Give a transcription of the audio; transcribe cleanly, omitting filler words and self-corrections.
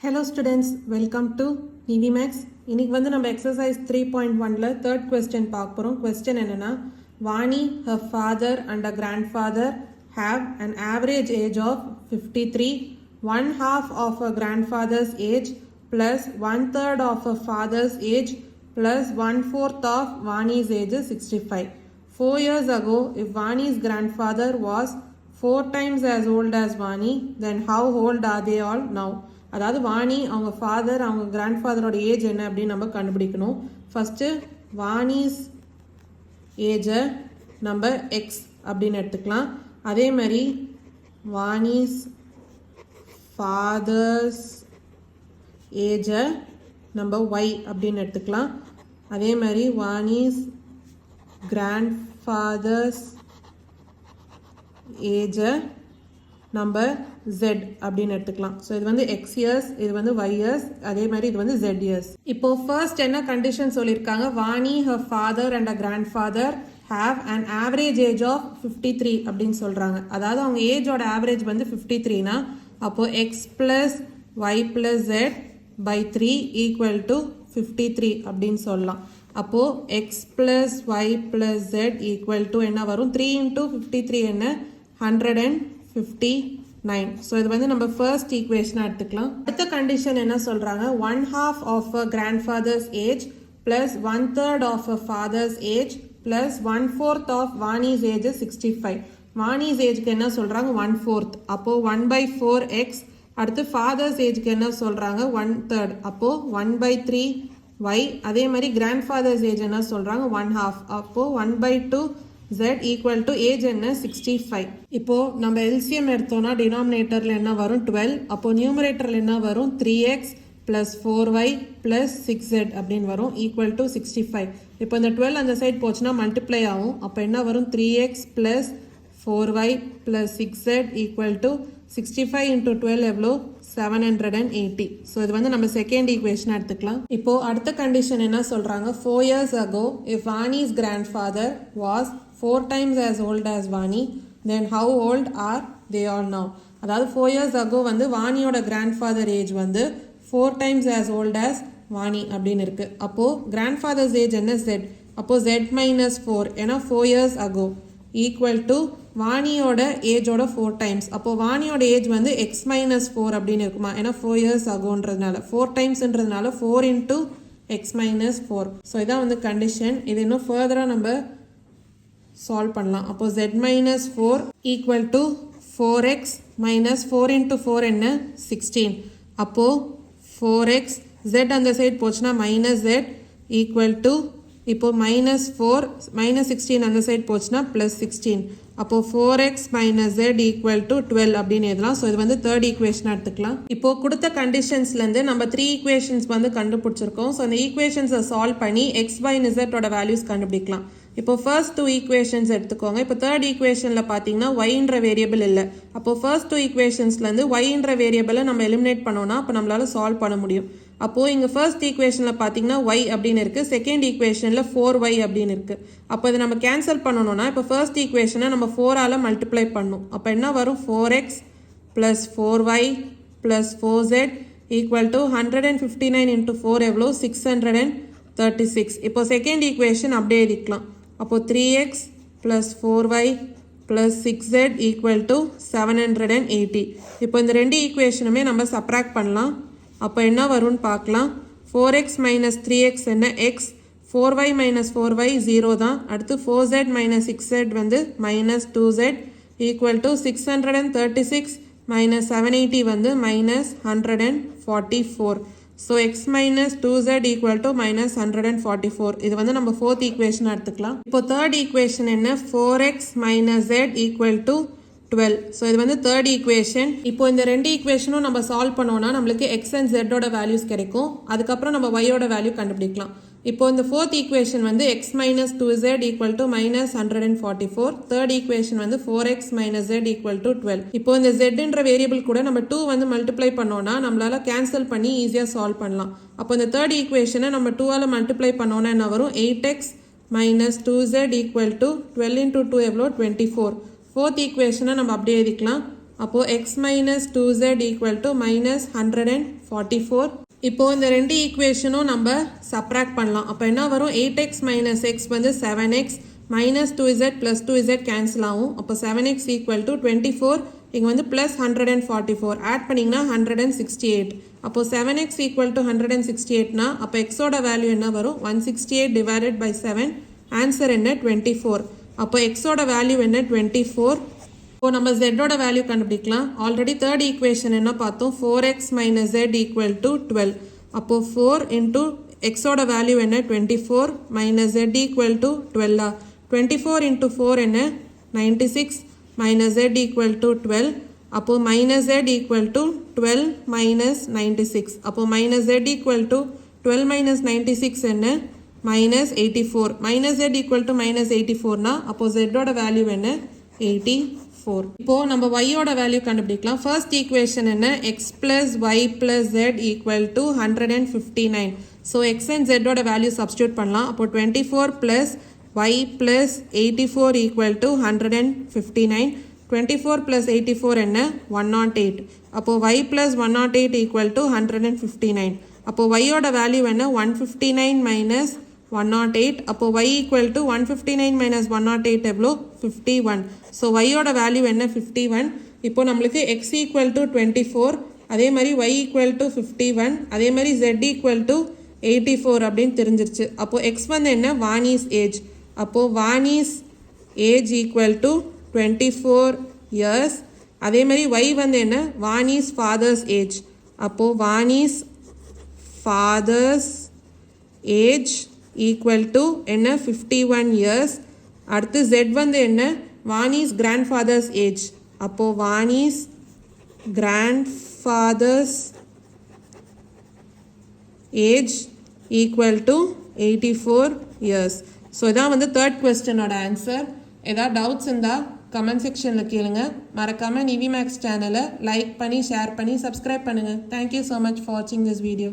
Hello students, welcome to EVMAX. இன்னைக்கு வந்து நம்ம exercise 3.1ல third question பார்க்க போறோம். Question என்னன்னா, Vani, her father and her grandfather have an average age of 53, one half of her grandfather's age plus one third of her father's age plus one fourth of Vani's age is 65. 4 years ago, if Vani's grandfather was 4 times as old as Vani, then how old are they all now? அதாவது வாணி அவங்க father அவங்க கிராண்ட்ஃபாதரோட age என்ன அப்படின்னு நம்ம கண்டுபிடிக்கணும். First Vani's ஏஜை நம்ம X அப்படின்னு எடுத்துக்கலாம். அதே மாதிரி வாணிஸ் ஃபாதர்ஸ் ஏஜை நம்ம ஒய் அப்படின்னு எடுத்துக்கலாம். அதே மாதிரி வாணிஸ் கிராண்ட்ஃபாதர்ஸ் ஏஜை நம்ம Z அப்படின்னு எடுத்துக்கலாம். ஸோ இது வந்து எக்ஸ் இயர்ஸ், இது வந்து ஒய் இயர்ஸ், அதே மாதிரி இது வந்து Z இயர்ஸ். இப்போ ஃபர்ஸ்ட் என்ன கண்டிஷன் சொல்லியிருக்காங்க, Vani her father and a grandfather have an average age of 53 அப்படின்னு சொல்கிறாங்க. அதாவது அவங்க ஏஜோட ஆவரேஜ் வந்து 53னா அப்போது x plus y plus Z by 3 equal to 53 அப்படின்னு சொல்லலாம். அப்போது x plus y plus Z equal to என்ன வரும், 3 இன்ட்டு 53 என்ன 159. ஸோ இது வந்து நம்ம ஃபர்ஸ்ட் ஈக்குவேஷனாக எடுத்துக்கலாம். அடுத்த கண்டிஷன் என்ன சொல்கிறாங்க, one half of a grandfather's age plus one third of a father's age plus one fourth of Vani's age 65. Vani's ஏஜ்க்கு என்ன சொல்கிறாங்க, 1/4. அப்போது 1/4x. அடுத்து ஃபாதர்ஸ் ஏஜ்க்கு என்ன சொல்கிறாங்க, 1/3. அப்போது 1/3 y. அதே மாதிரி கிராண்ட் ஃபாதர்ஸ் ஏஜ் என்ன சொல்கிறாங்க, 1/2. அப்போது 1/2 Z ஈக்குவல் டு ஏஜ் என்ன 65. இப்போது நம்ம எல்சிஎம் எடுத்தோம்னா டினாமினேட்டரில் என்ன வரும் 12. அப்போது நியூமரேட்டரில் என்ன வரும் 3x plus 4y plus 6z அப்படின்னு வரும் ஈக்குவல் டு 65. இப்போ இந்த 12 அந்த சைட் போச்சுன்னா மல்டிப்ளை ஆகும். அப்போ என்ன வரும் 3x plus 4y plus 6z equal to 65 into 12 எவ்வளோ 780. ஸோ இது வந்து நம்ம செகண்ட் ஈக்குவேஷன் எடுத்துக்கலாம். இப்போ அடுத்த கண்டிஷன் என்ன சொல்கிறாங்க, 4 years ago if Vani's grandfather was 4 times as old as Vani, then how old are they all now? அதாவது 4 years ago வந்து வாணியோட கிராண்ட்ஃபாதர் ஏஜ் வந்து 4 times as old as Vani அப்படின்னு இருக்கு. அப்போது கிராண்ட்ஃபாதர்ஸ் ஏஜ் என்ன Z. அப்போது Z minus 4 ஏன்னா 4 years ago equal to வாணியோட ஏஜோட 4 times. அப்போது வாணியோட ஏஜ் வந்து எக்ஸ் மைனஸ் 4 அப்படின்னு இருக்குமா, ஏன்னா 4 years agoன்றதுனால 4 timesன்றதுனால 4 இன்ட்டு எக்ஸ் மைனஸ் 4. ஸோ இதான் வந்து கண்டிஷன். இது இன்னும் ஃபர்தராக நம்ம சால்வ் பண்ணலாம். அப்போது Z minus 4 equal to 4x minus 4 into 4 என்ன 16. அப்போது 4x Z அந்த சைட் போச்சுன்னா மைனஸ் Z ஈக்குவல் டு இப்போது மைனஸ் 4 மைனஸ் 16 அந்த சைட் போச்சுன்னா ப்ளஸ் 16. அப்போது 4x minus Z equal to 12 அப்படின்னு எழுதலாம். ஸோ இது வந்து தேர்ட் ஈக்குவேஷனாக எடுத்துக்கலாம். இப்போது கொடுத்த கண்டிஷன்ஸ்லேருந்து நம்ம 3 ஈக்குவேஷன்ஸ் வந்து கண்டுபிடிச்சிருக்கோம். ஸோ அந்த ஈக்குவேஷன்ஸை சால்வ் பண்ணி எக்ஸ் பை இசட்டோட வேல்யூஸ் கண்டுபிடிக்கலாம். இப்போ ஃபர்ஸ்ட் 2 ஈக்குவேஷன்ஸ் எடுத்துக்கோங்க. இப்போ தேர்ட் ஈக்குவேஷனில் பார்த்தீங்கன்னா ஒய்ன்ற வேரியபிள் இல்லை. அப்போ ஃபர்ஸ்ட் 2 ஈக்குவேஷன்ஸ்லேருந்து ஒய்ன்ற வேரியபிளை நம்ம எலிமினேட் பண்ணோம்னா அப்போ நம்மளால சால்வ் பண்ண முடியும். அப்போது இங்கே ஃபர்ஸ்ட் ஈக்குவேஷனில் பார்த்தீங்கன்னா ஒய் அப்படின்னு இருக்குது, செகண்ட் ஈக்குவேஷனில் 4y அப்படின்னு இருக்குது. அப்போ இதை நம்ம கேன்சல் பண்ணணும்னா இப்போ ஃபர்ஸ்ட் ஈக்குவேஷனை நம்ம 4ஆல் மல்டிப்ளை பண்ணணும். அப்போ என்ன வரும் 4x plus 4y plus 4z equal to 159 into 4 எவ்வளோ 636. இப்போ செகண்ட் ஈக்குவேஷன் அப்படியே எழுதிக்கலாம். அப்போது 3x plus 4y plus 6z equal to 780. இப்போ இந்த ரெண்டு ஈக்குவேஷனுமே நம்ம சப்ராக்ட் பண்ணலாம். அப்போ என்ன வரும்னு பார்க்கலாம். 4x மைனஸ் 3x என்ன எக்ஸ், 4y மைனஸ் 4y 0 தான். அடுத்து 4z மைனஸ் 6z வந்து minus 2z equal to 636 minus 780 வந்து minus 144. So X minus 2z equal to minus 144. இது வந்து நம்ம ஃபோர்த் ஈக்குவேஷன் எடுத்துக்கலாம். இப்போ தேர்ட் ஈக்குவேஷன் என்ன, 4x minus z equal to 12. So இது வந்து தேர்ட் ஈக்குவேஷன். இப்போ இந்த ரெண்டு ஈக்குவேஷனும் நம்ம சால்வ் பண்ணோம்னா நம்மளுக்கு எக்ஸ் அண்ட் ஜெட்டோட வேல்யூஸ் கிடைக்கும். அதுக்கப்புறம் நம்ம ஒய்யோட வேல்யூ கண்டுபிடிக்கலாம். இப்போ இந்த ஃபோர்த் ஈக்குவேஷன் வந்து X minus 2z equal to minus 144. Third equation வந்து 4x minus z equal to 12. இப்போ இந்த zன்ற வேரியபிள் கூட நம்ம 2 வந்து மல்டிப்ளை பண்ணோம்னா நம்மளால கேன்சல் பண்ணி ஈஸியாக சால்வ் பண்ணலாம். அப்போ இந்த தேர்ட் ஈக்குவேஷனை நம்ம 2ஆல் மல்டிப்ளை பண்ணோன்னா என்ன வரும் 8x minus 2z equal to 12 into 2 எவ்வளோ 24. ஃபோர்த் ஈக்குவேஷனை நம்ம அப்படியே எழுதிக்கலாம். அப்போ x minus 2z equal to minus 144. இப்போ இந்த ரெண்டு ஈக்குவேஷனும் நம்ம சப்ராக்ட் பண்ணலாம். அப்போ என்ன வரும்? 8x minus x வந்து 7x minus 2z plus 2z cancel ஆகும். அப்போ 7x equal to 24. இங்கே வந்து plus 144 ஆட் பண்ணிங்கன்னா 168. அப்போ 7x equal to 168னா அப்போ xோட வேல்யூ என்ன வரும்? 168 divided by 7. ஆன்சர் என்ன? 24. அப்போ xோட வேல்யூ என்ன? 24. இப்போ நம்ம zோட வேல்யூ கண்டுபிடிக்கலாம். ஆல்ரெடி தேர்ட் ஈக்குவேஷன் என்ன பார்த்தோம்? 4x minus z equal to 12. அப்போ 4 into xோட வேல்யூ என்ன? 24 minus z equal to 12. 24 into 4 என்ன? 96 minus z equal to 12. அப்போ minus z equal to 12 minus 96. அப்போ minus z equal to 12 minus 96 என்ன? minus 84. minus z equal to minus 84 னா அப்போ z ஓட value என்ன? 84. இப்போ நம்ம y ஓட வேல்யூ கண்டுபிடிக்கலாம். ஃபர்ஸ்ட் ஈக்குவேஷன் என்ன? x plus y plus z equal to 159. So x and z ஓட வேல்யூ சப்ஸ்டியூட் பண்ணலாம். அப்போ 24 plus y plus 84 equal to 159. 24 plus 84 என்ன? 108. அப்போ y plus 108 equal to 159. அப்போ y ஓட வேல்யூ என்ன? 159 minus 108. அப்போ y equal to 159 minus 108 எவ்வளோ? 51. ஸோ y ஓட வேல்யூ என்ன? 51. இப்போ நம்மளுக்கு x equal to 24, அதே மாதிரி y equal to 51, அதே மாதிரி z equal to 84 அப்படின்னு தெரிஞ்சிருச்சு. அப்போ x வந்து என்ன? வாணிஸ் ஏஜ். அப்போ Vani's age equal to 24 years. அதே மாதிரி y வந்து என்ன? Vani's father's age. அப்போ Vani's father's age equal to என்ன? 51 years. அடுத்து z வந்து என்ன? Vani's grandfather's age. அப்போ Vani's grandfather's age equal to 84 years. So இதான் வந்து தேர்ட் கொஸ்டினோட ஆன்சர். ஏதாவது டவுட்ஸ் இருந்தால் கமெண்ட் செக்ஷனில் கேளுங்க. மறக்காமல் நிவி மேக்ஸ் சேனலை லைக் பண்ணி ஷேர் பண்ணி சப்ஸ்கிரைப் பண்ணுங்கள். தேங்க்யூ ஸோ மச் ஃபார் வாட்சிங் திஸ் வீடியோ.